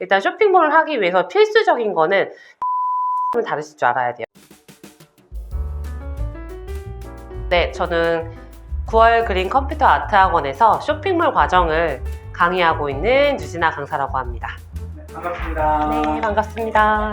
일단 쇼핑몰을 하기 위해서 필수적인 거는 다루실 줄 알아야 돼요. 네, 저는 9월 그린 컴퓨터 아트 학원에서 쇼핑몰 과정을 강의하고 있는 유진아 강사라고 합니다. 네, 반갑습니다. 네, 반갑습니다.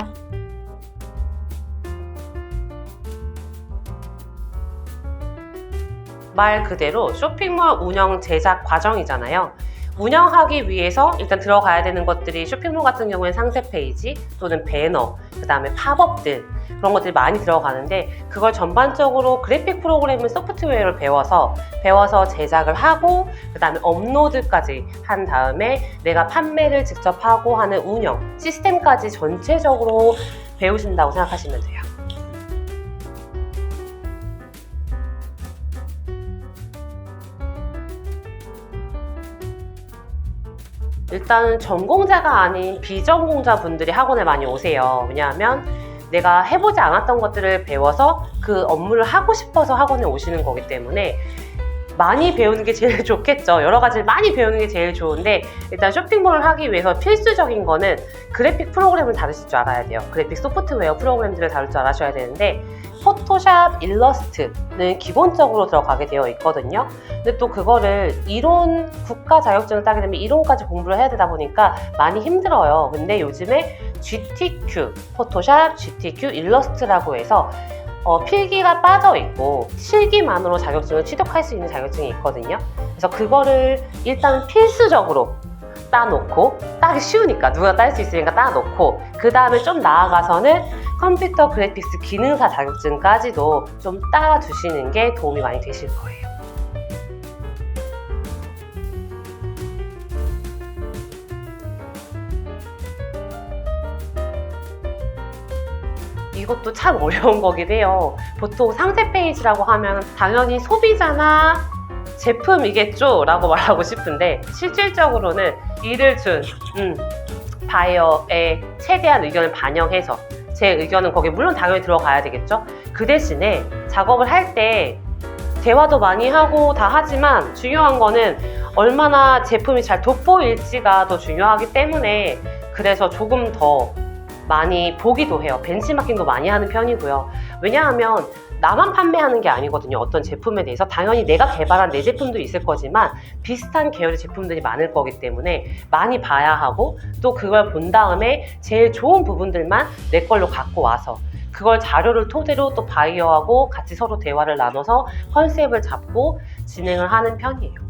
말 그대로 쇼핑몰 운영 제작 과정이잖아요. 운영하기 위해서 일단 들어가야 되는 것들이 쇼핑몰 같은 경우에는 상세 페이지 또는 배너, 그 다음에 팝업들 그런 것들이 많이 들어가는데 그걸 전반적으로 그래픽 프로그래밍 소프트웨어를 배워서 제작을 하고 그 다음에 업로드까지 한 다음에 내가 판매를 직접 하고 하는 운영 시스템까지 전체적으로 배우신다고 생각하시면 돼요. 일단은 전공자가 아닌 비전공자 분들이 학원에 많이 오세요. 왜냐하면 내가 해보지 않았던 것들을 배워서 그 업무를 하고 싶어서 학원에 오시는 거기 때문에 많이 배우는 게 제일 좋겠죠. 여러 가지를 많이 배우는 게 제일 좋은데 일단 쇼핑몰을 하기 위해서 필수적인 거는 그래픽 프로그램을 다루실 줄 알아야 돼요. 그래픽 소프트웨어 프로그램들을 다룰 줄 알아셔야 되는데 포토샵, 일러스트는 기본적으로 들어가게 되어 있거든요. 근데 또 그거를 이론 국가 자격증을 따게 되면 이론까지 공부를 해야 되다 보니까 많이 힘들어요. 근데 요즘에 GTQ, 포토샵, GTQ, 일러스트라고 해서 필기가 빠져 있고 실기만으로 자격증을 취득할 수 있는 자격증이 있거든요. 그래서 그거를 일단 필수적으로 따놓고 따기 쉬우니까 누가 딸 수 있으니까 따놓고 그 다음에 좀 나아가서는 컴퓨터 그래픽스 기능사 자격증까지도 좀 따주시는 게 도움이 많이 되실 거예요. 이것도 참 어려운 거긴 해요. 보통 상세 페이지라고 하면 당연히 소비자나 제품이겠죠? 라고 말하고 싶은데 실질적으로는 이를 준 바이어의 최대한 의견을 반영해서 제 의견은 거기에 물론 당연히 들어가야 되겠죠? 그 대신에 작업을 할 때 대화도 많이 하고 다 하지만 중요한 거는 얼마나 제품이 잘 돋보일지가 더 중요하기 때문에 그래서 조금 더 많이 보기도 해요. 벤치마킹도 많이 하는 편이고요. 왜냐하면 나만 판매하는 게 아니거든요. 어떤 제품에 대해서 당연히 내가 개발한 내 제품도 있을 거지만 비슷한 계열의 제품들이 많을 거기 때문에 많이 봐야 하고 또 그걸 본 다음에 제일 좋은 부분들만 내 걸로 갖고 와서 그걸 자료를 토대로 또 바이어하고 같이 서로 대화를 나눠서 컨셉을 잡고 진행을 하는 편이에요.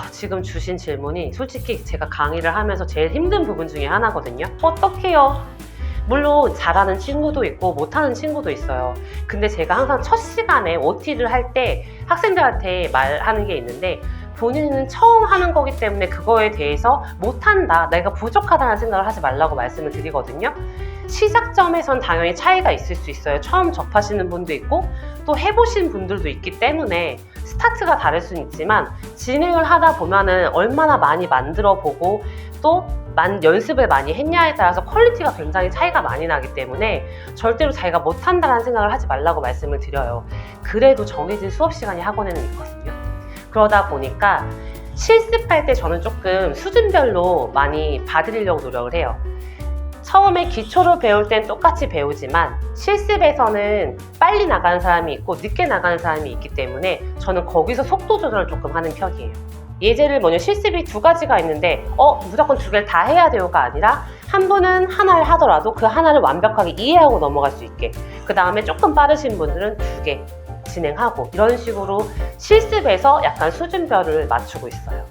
지금 주신 질문이 솔직히 제가 강의를 하면서 제일 힘든 부분 중에 하나거든요. 어떡해요? 물론 잘하는 친구도 있고 못하는 친구도 있어요. 근데 제가 항상 첫 시간에 OT를 할 때 학생들한테 말하는 게 있는데 본인은 처음 하는 거기 때문에 그거에 대해서 못한다, 내가 부족하다는 생각을 하지 말라고 말씀을 드리거든요. 시작점에선 당연히 차이가 있을 수 있어요. 처음 접하시는 분도 있고 또 해보신 분들도 있기 때문에 스타트가 다를 수는 있지만 진행을 하다 보면은 얼마나 많이 만들어 보고 또 연습을 많이 했냐에 따라서 퀄리티가 굉장히 차이가 많이 나기 때문에 절대로 자기가 못한다는 생각을 하지 말라고 말씀을 드려요. 그래도 정해진 수업 시간이 학원에는 있거든요. 그러다 보니까 실습할 때 저는 조금 수준별로 많이 봐드리려고 노력을 해요. 처음에 기초를 배울 땐 똑같이 배우지만 실습에서는 빨리 나가는 사람이 있고 늦게 나가는 사람이 있기 때문에 저는 거기서 속도 조절을 조금 하는 편이에요. 예제를 뭐냐, 실습이 두 가지가 있는데 무조건 두 개를 다 해야 돼요가 아니라 한 분은 하나를 하더라도 그 하나를 완벽하게 이해하고 넘어갈 수 있게, 그 다음에 조금 빠르신 분들은 두 개 진행하고 이런 식으로 실습에서 약간 수준별을 맞추고 있어요.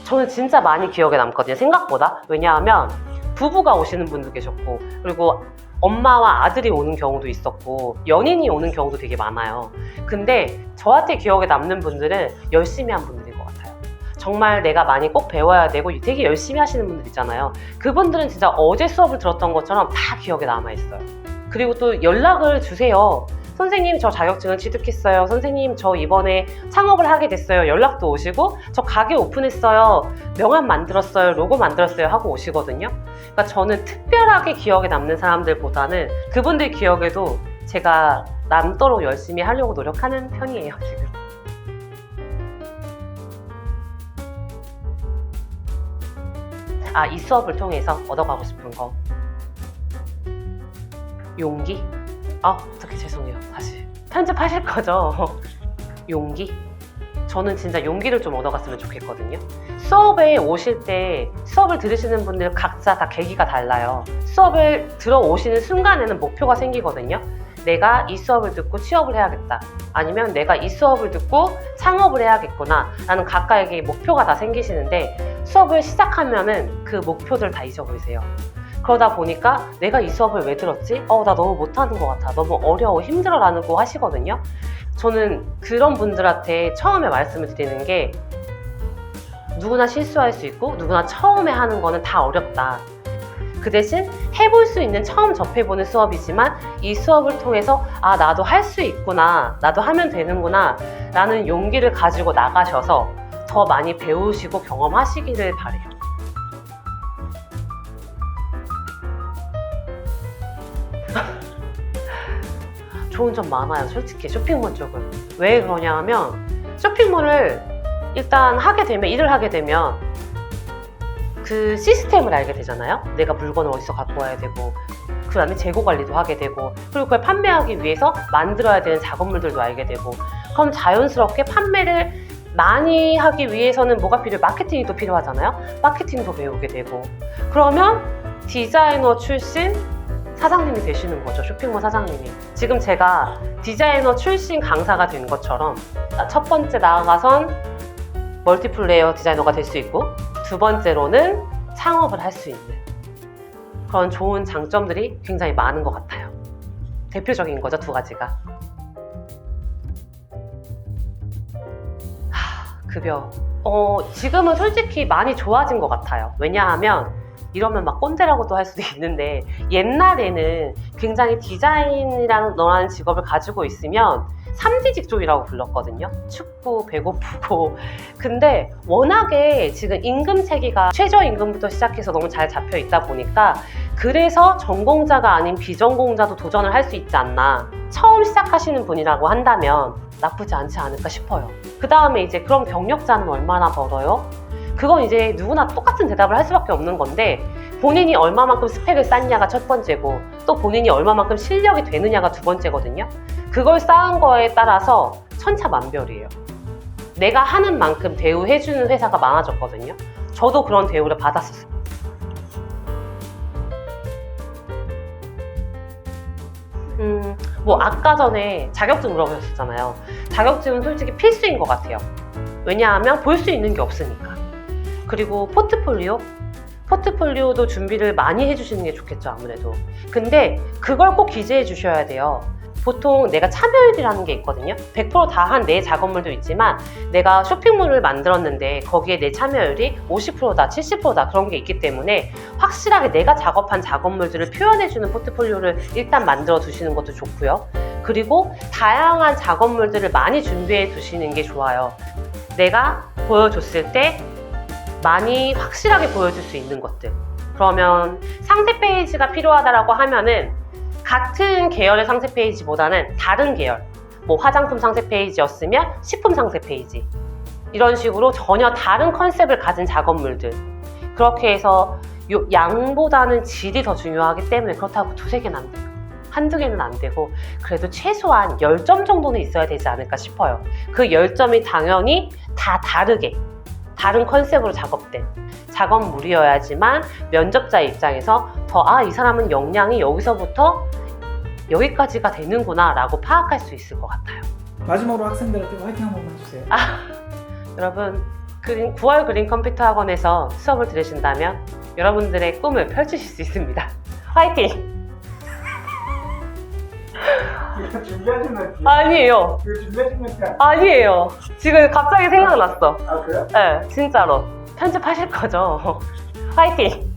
저는 진짜 많이 기억에 남거든요, 생각보다. 왜냐하면 부부가 오시는 분도 계셨고 그리고 엄마와 아들이 오는 경우도 있었고 연인이 오는 경우도 되게 많아요. 근데 저한테 기억에 남는 분들은 열심히 한 분들인 것 같아요. 정말 내가 많이 꼭 배워야 되고 되게 열심히 하시는 분들 있잖아요. 그분들은 진짜 어제 수업을 들었던 것처럼 다 기억에 남아있어요. 그리고 또 연락을 주세요. 선생님, 저 자격증을 취득했어요. 선생님, 저 이번에 창업을 하게 됐어요. 연락도 오시고, 저 가게 오픈했어요. 명함 만들었어요. 로고 만들었어요. 하고 오시거든요. 그러니까 저는 특별하게 기억에 남는 사람들보다는 그분들 기억에도 제가 남도록 열심히 하려고 노력하는 편이에요, 지금. 이 수업을 통해서 얻어가고 싶은 거. 용기? 어떻게 죄송해요. 다시. 편집하실 거죠? 용기? 저는 진짜 용기를 좀 얻어갔으면 좋겠거든요. 수업에 오실 때 수업을 들으시는 분들 각자 다 계기가 달라요. 수업을 들어오시는 순간에는 목표가 생기거든요. 내가 이 수업을 듣고 취업을 해야겠다. 아니면 내가 이 수업을 듣고 창업을 해야겠구나. 라는 각각의 목표가 다 생기시는데 수업을 시작하면은 그 목표들 다 잊어버리세요. 그러다 보니까 내가 이 수업을 왜 들었지? 나 너무 못하는 것 같아. 너무 어려워. 힘들어 라는 거 하시거든요. 저는 그런 분들한테 처음에 말씀을 드리는 게 누구나 실수할 수 있고 누구나 처음에 하는 거는 다 어렵다. 그 대신 해볼 수 있는 처음 접해보는 수업이지만 이 수업을 통해서 나도 할 수 있구나, 나도 하면 되는구나 라는 용기를 가지고 나가셔서 더 많이 배우시고 경험하시기를 바래요. 좋은 점 많아요, 솔직히 쇼핑몰 쪽은. 왜 그러냐 하면 쇼핑몰을 일단 일을 하게 되면 그 시스템을 알게 되잖아요. 내가 물건을 어디서 갖고 와야 되고 그 다음에 재고 관리도 하게 되고 그리고 그걸 판매하기 위해서 만들어야 되는 작업물들도 알게 되고 그럼 자연스럽게 판매를 많이 하기 위해서는 뭐가 필요해요? 마케팅이 또 필요하잖아요. 마케팅도 배우게 되고 그러면 디자이너 출신 사장님이 되시는 거죠. 쇼핑몰 사장님이. 지금 제가 디자이너 출신 강사가 된 것처럼 첫 번째 나아가선 멀티플레이어 디자이너가 될 수 있고 두 번째로는 창업을 할 수 있는 그런 좋은 장점들이 굉장히 많은 것 같아요. 대표적인 거죠, 두 가지가. 급여. 지금은 솔직히 많이 좋아진 것 같아요. 왜냐하면 이러면 막 꼰대라고도 할 수도 있는데 옛날에는 굉장히 디자인이라는 너라는 직업을 가지고 있으면 3지 직종이라고 불렀거든요. 춥고 배고프고. 근데 워낙에 지금 임금 체계가 최저임금부터 시작해서 너무 잘 잡혀 있다 보니까 그래서 전공자가 아닌 비전공자도 도전을 할 수 있지 않나. 처음 시작하시는 분이라고 한다면 나쁘지 않지 않을까 싶어요. 그 다음에 이제 그럼 경력자는 얼마나 벌어요? 그건 이제 누구나 똑같은 대답을 할 수밖에 없는 건데 본인이 얼마만큼 스펙을 쌓냐가 첫 번째고 또 본인이 얼마만큼 실력이 되느냐가 두 번째거든요. 그걸 쌓은 거에 따라서 천차만별이에요. 내가 하는 만큼 대우해주는 회사가 많아졌거든요. 저도 그런 대우를 받았었어요. 아까 전에 자격증 물어보셨잖아요. 자격증은 솔직히 필수인 것 같아요. 왜냐하면 볼 수 있는 게 없으니까. 그리고 포트폴리오도 준비를 많이 해주시는 게 좋겠죠, 아무래도. 근데 그걸 꼭 기재해 주셔야 돼요. 보통 내가 참여율이라는 게 있거든요. 100% 다 한 내 작업물도 있지만 내가 쇼핑몰을 만들었는데 거기에 내 참여율이 50%다, 70%다 그런 게 있기 때문에 확실하게 내가 작업한 작업물들을 표현해주는 포트폴리오를 일단 만들어 두시는 것도 좋고요. 그리고 다양한 작업물들을 많이 준비해 두시는 게 좋아요. 내가 보여줬을 때 많이 확실하게 보여줄 수 있는 것들. 그러면 상세 페이지가 필요하다라고 하면은 같은 계열의 상세 페이지보다는 다른 계열, 화장품 상세 페이지였으면 식품 상세 페이지, 이런 식으로 전혀 다른 컨셉을 가진 작업물들. 그렇게 해서 양보다는 질이 더 중요하기 때문에 그렇다고 두세 개는 안 돼요. 한두 개는 안 되고 그래도 최소한 10점 정도는 있어야 되지 않을까 싶어요. 그 10점이 당연히 다 다르게 다른 컨셉으로 작업된 작업물이어야지만 면접자 입장에서 이 사람은 역량이 여기서부터 여기까지가 되는구나 라고 파악할 수 있을 것 같아요. 마지막으로 학생들한테 화이팅 한 번만 해주세요. 여러분 9월 그린 컴퓨터 학원에서 수업을 들으신다면 여러분들의 꿈을 펼치실 수 있습니다. 화이팅! 이거 준비하신 멘트? 아니에요. 이거 준비하신 멘트 아니에요. 지금 갑자기 생각났어. 그래요? 네, 진짜로. 편집하실 거죠? 화이팅!